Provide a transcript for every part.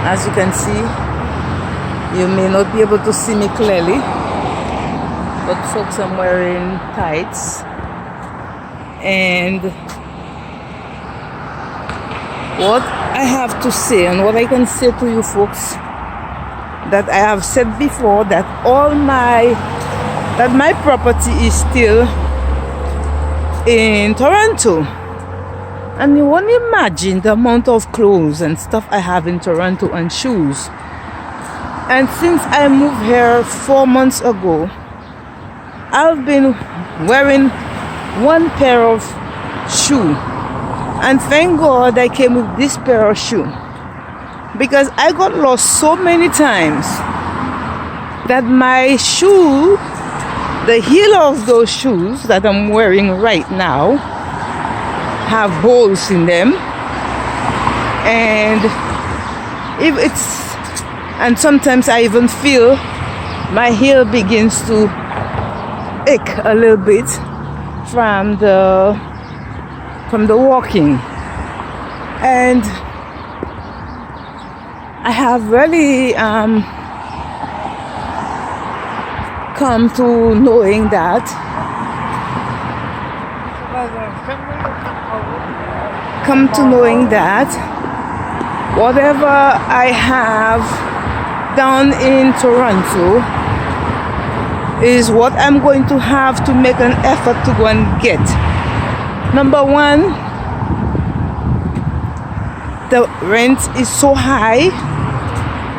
As you can see, you may not be able to see me clearly, but folks, I'm wearing tights. And what I have to say, and what I can say to you folks, that I have said before, that my property is still in Toronto. And you won't imagine the amount of clothes and stuff I have in Toronto and shoes. And since I moved here 4 months ago, I've been wearing one pair of shoe. And thank God I came with this pair of shoe. Because I got lost so many times that my shoe, the heel of those shoes that I'm wearing right now, have holes in them. And sometimes I even feel my heel begins to ache a little bit from the walking. And I have really come to knowing that whatever I have down in Toronto is what I'm going to have to make an effort to go and get. Number one, the rent is so high,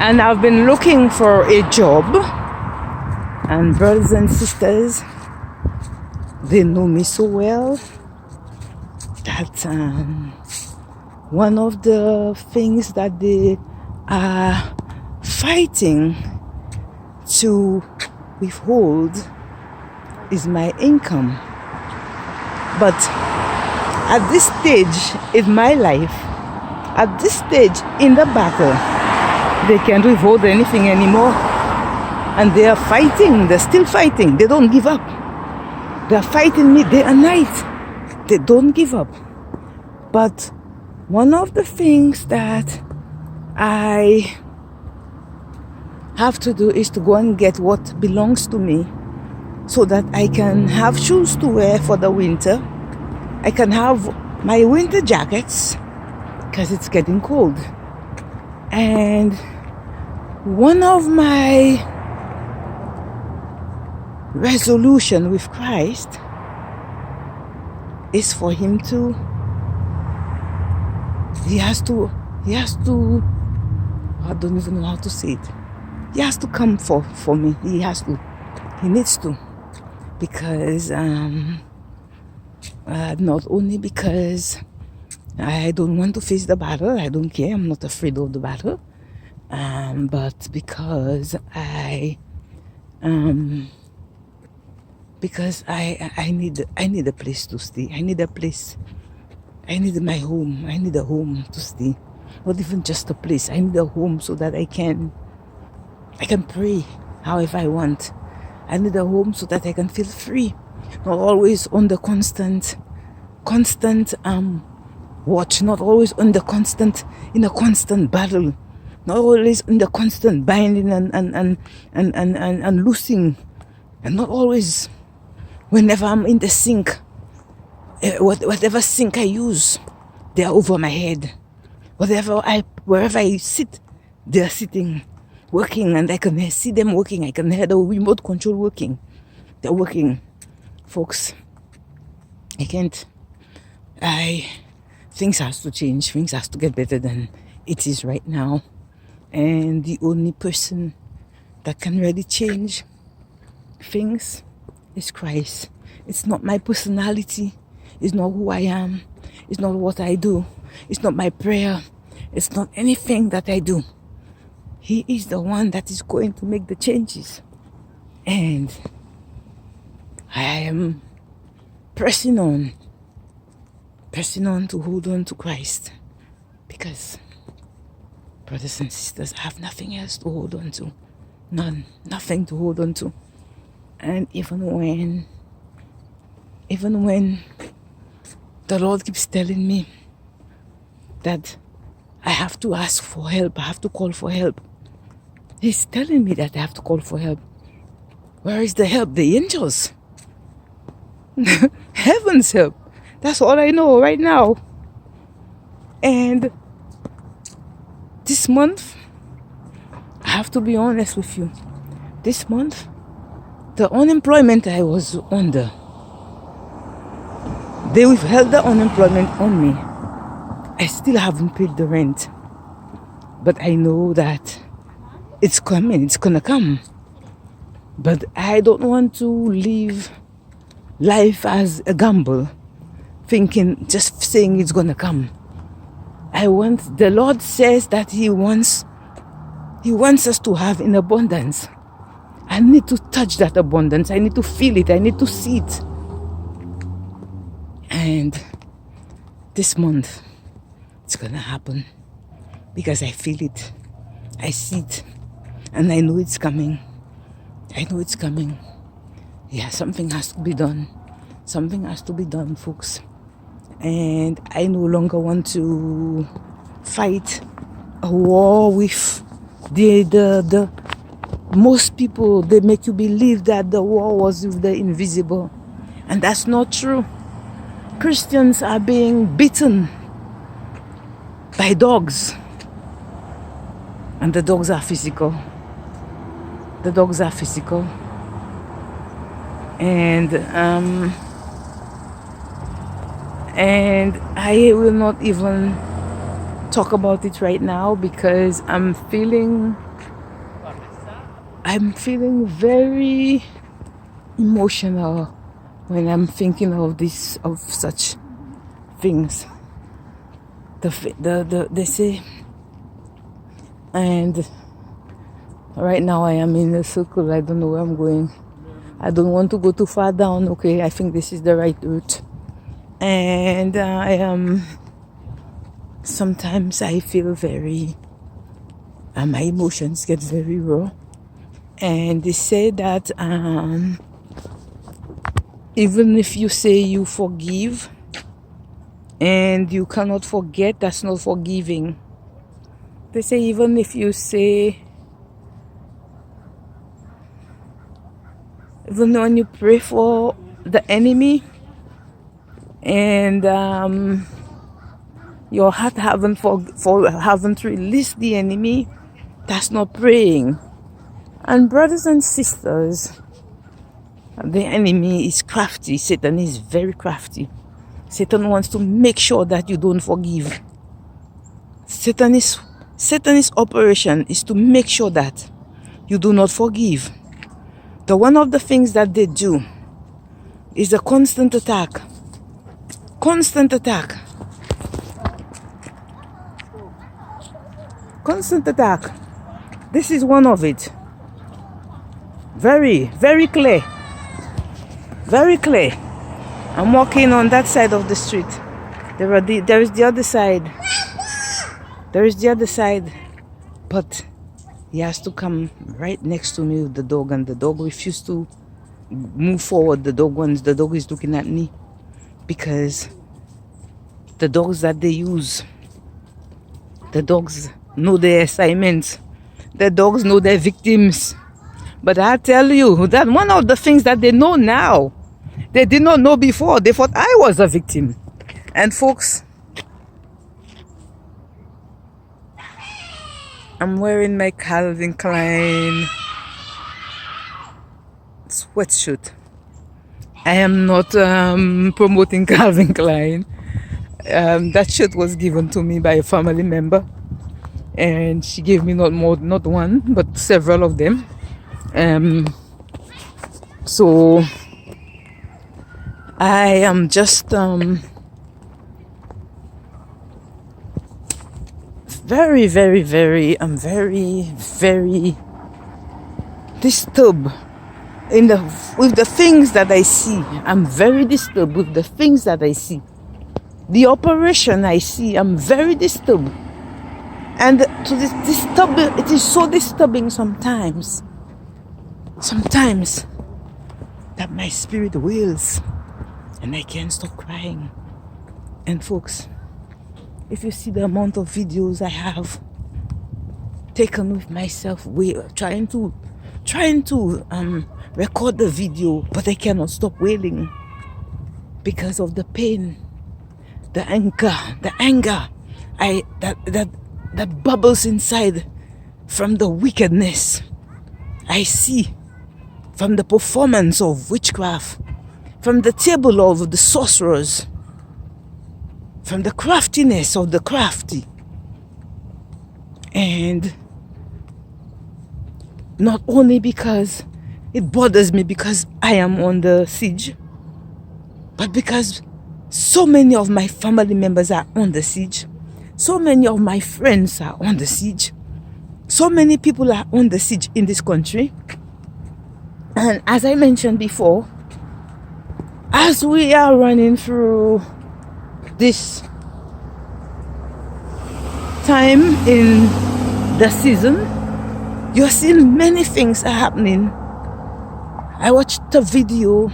and I've been looking for a job. And brothers and sisters, they know me so well that one of the things that they are fighting to withhold is my income. But at this stage in my life, at this stage in the battle, they can't withhold anything anymore. And they are fighting, they're still fighting, they don't give up. They're fighting me day and night. They don't give up. But one of the things that I have to do is to go and get what belongs to me, so that I can have shoes to wear for the winter. I can have my winter jackets because it's getting cold. And one of my resolution with Christ is for him to, he has to, I don't even know how to say it. He has to come for me. He needs to. Because, not only because I don't want to face the battle, I don't care, I'm not afraid of the battle, but because I need a place to stay. I need my home. I need a home to stay. Not even just a place. I need a home so that I can pray however I want. I need a home so that I can feel free. Not always under constant watch. Not always in a constant battle. Not always in the constant binding and loosing. And not always whenever I'm in the sink. Whatever sink I use, they are over my head. Wherever I sit, they are sitting, working, and I can see them working. I can hear the remote control working. They're working. Folks, I can't. Things has to change. Things has to get better than it is right now. And the only person that can really change things is Christ. It's not my personality. It's not who I am. It's not what I do. It's not my prayer. It's not anything that I do. He is the one that is going to make the changes. And I am pressing on to hold on to Christ. Because, brothers and sisters, I have nothing else to hold on to. Nothing to hold on to. And even when the Lord keeps telling me that I have to ask for help. I have to call for help. He's telling me that I have to call for help. Where is the help? The angels. Heaven's help. That's all I know right now. And this month, I have to be honest with you. This month, the unemployment I was under, they withheld the unemployment on me. I still haven't paid the rent. But I know that it's coming. It's gonna come. But I don't want to live life as a gamble, thinking, just saying it's gonna come. The Lord says that He wants us to have in abundance. I need to touch that abundance. I need to feel it. I need to see it. And this month, it's gonna happen because I feel it. I see it. And I know it's coming. I know it's coming. Yeah, something has to be done. Something has to be done, folks. And I no longer want to fight a war with the most people. They make you believe that the war was with the invisible. And that's not true. Christians are being beaten by dogs. And the dogs are physical. The dogs are physical. And I will not even talk about it right now because I'm feeling very emotional when I'm thinking of such things. They say, and right now I am in a circle. I don't know where I'm going. I don't want to go too far down. Okay, I think this is the right route. And I am. Sometimes I feel very. My emotions get very raw. And they say that even if you say you forgive and you cannot forget, that's not forgiving. They say even if you say, even when you pray for the enemy and your heart haven't released the enemy, that's not praying. And brothers and sisters, the enemy is crafty. Satan is very crafty. Satan wants to make sure that you don't forgive. Satan's operation is to make sure that you do not forgive. One of the things that they do is a constant attack. Constant attack. Constant attack. This is one of it. Very, very clear. Very clear. I'm walking on that side of the street. There is the other side. There is the other side. But he has to come right next to me with the dog, and the dog refused to move forward. The dog is looking at me because the dogs that they use, the dogs know their assignments. The dogs know their victims. But I tell you that one of the things that they know now, they did not know before. They thought I was a victim. And folks, I'm wearing my Calvin Klein sweatshirt. I am not promoting Calvin Klein. That shirt was given to me by a family member, and she gave me not one, but several of them. So I am just very, very, very, I'm very, very disturbed with the things that I see. I'm very disturbed with the things that I see. The operation I see, I'm very disturbed. And to this disturbing, it is so disturbing sometimes that my spirit wails and I can't stop crying. And folks, If you see the amount of videos I have taken with myself, trying to record the video, but I cannot stop wailing because of the pain, the anger that bubbles inside from the wickedness I see from the performance of witchcraft, from the table of the sorcerers, from the craftiness of the crafty. And not only because it bothers me because I am on the siege, but because so many of my family members are on the siege, so many of my friends are on the siege, so many people are on the siege in this country. And as I mentioned before, as we are running through this time in the season, you're seeing many things are happening. I watched a video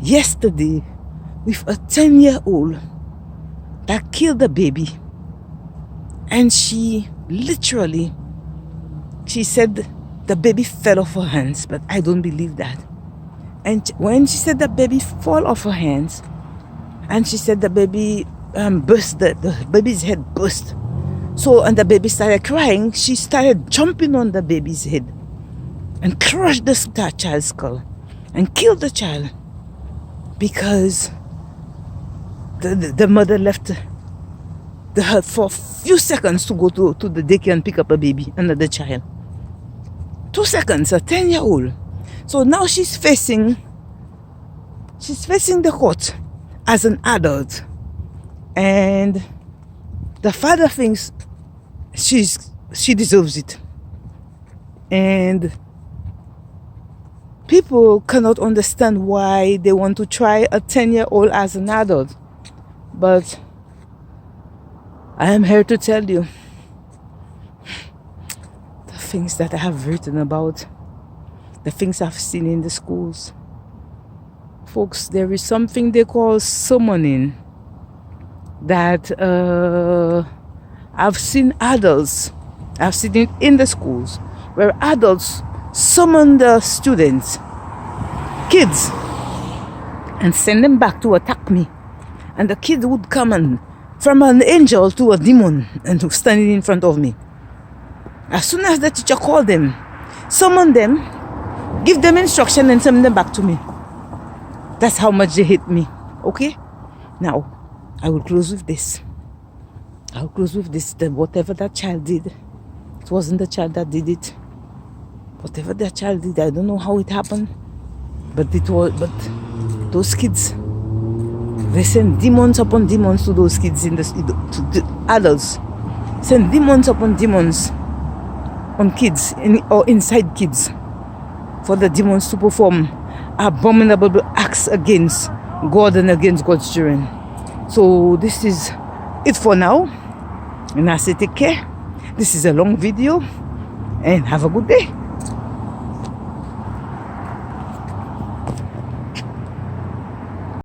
yesterday with a 10-year-old that killed a baby, and she said the baby fell off her hands, but I don't believe that. And when she said the baby fell off her hands, and she said the baby burst, the baby's head burst. So, and the baby started crying, she started jumping on the baby's head and crushed the child's skull and killed the child because the mother left the hut for a few seconds to go to the daycare and pick up a baby, another child. 2 seconds, a 10-year-old. So now she's facing the court as an adult, and the father thinks she deserves it. And people cannot understand why they want to try a 10-year-old as an adult. But I am here to tell you the things that I have written about, the things I've seen in the schools. Folks, there is something they call summoning that I've seen it in the schools where adults summon the students, kids, and send them back to attack me. And the kid would come and from an angel to a demon and standing in front of me. As soon as the teacher called them, summon them, give them instruction and send them back to me. That's how much they hate me. Okay? Now, I will close with this. That whatever that child did, it wasn't the child that did it. Whatever that child did, I don't know how it happened. But those kids, they send demons upon demons to those kids to the adults. Send demons upon demons on kids or inside kids for the demons to perform abominable acts against God and against God's children. So this is it for now. And I say take care. This is a long video and have a good day.